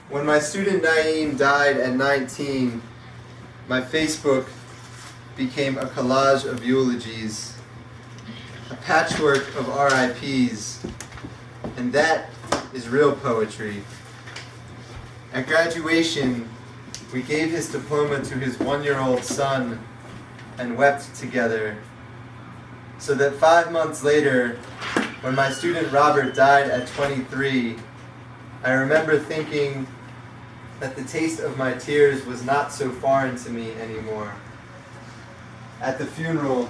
When my student NAEEM died at 19, my Facebook became a collage of eulogies, a patchwork of RIPs, and that is real poetry. At graduation, we gave his diploma to his 1-year-old son and wept together, so that 5 months later, when my student Robert died at 23, I remember thinking that the taste of my tears was not so foreign to me anymore. At the funeral,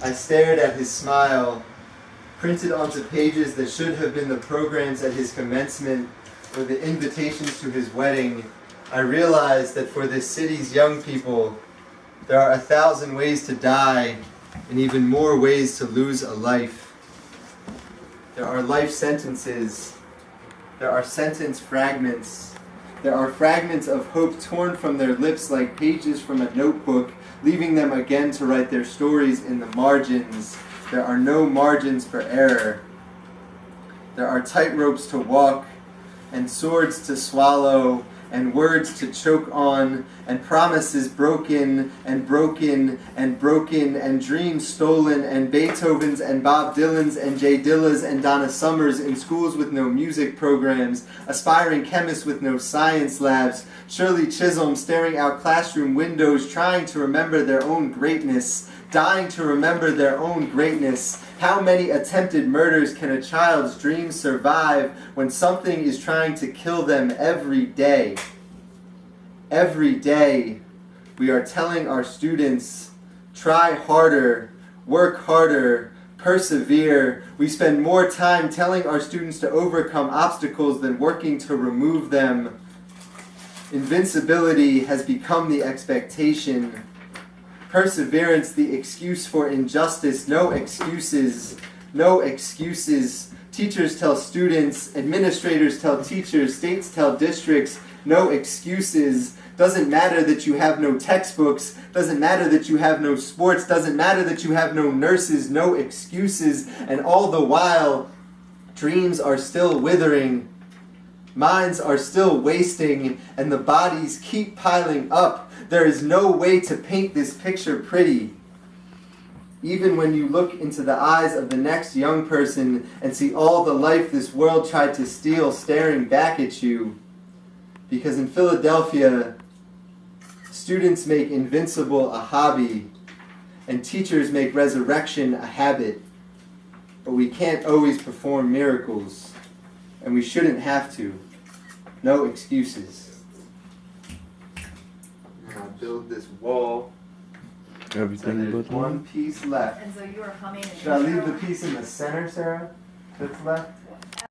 I stared at his smile, printed onto pages that should have been the programs at his commencement or the invitations to his wedding. I realized that for this city's young people, there are 1,000 ways to die and even more ways to lose a life. There are life sentences. There are sentence fragments. There are fragments of hope torn from their lips like pages from a notebook, leaving them again to write their stories in the margins. There are no margins for error. There are tightropes to walk, and swords to swallow, and words to choke on, and promises broken, and broken, and broken, and dreams stolen, and Beethovens, and Bob Dylans, and Jay Dillas, and Donna Summers in schools with no music programs, aspiring chemists with no science labs, Shirley Chisholm staring out classroom windows, trying to remember their own greatness, dying to remember their own greatness. How many attempted murders can a child's dreams survive when something is trying to kill them every day? Every day, we are telling our students, try harder, work harder, persevere. We spend more time telling our students to overcome obstacles than working to remove them. Invincibility has become the expectation. Perseverance, the excuse for injustice. No excuses. No excuses. Teachers tell students, administrators tell teachers, states tell districts, no excuses. Doesn't matter that you have no textbooks. Doesn't matter that you have no sports. Doesn't matter that you have no nurses. No excuses. And all the while, dreams are still withering. Minds are still wasting, and the bodies keep piling up. There is no way to paint this picture pretty. Even when you look into the eyes of the next young person and see all the life this world tried to steal staring back at you. Because in Philadelphia, students make invincible a hobby, and teachers make resurrection a habit. But we can't always perform miracles, and we shouldn't have to. No excuses. I'll build this wall. Everything so there's one piece left. And so you were humming. Should I leave the piece in the center, Sarah? That's left?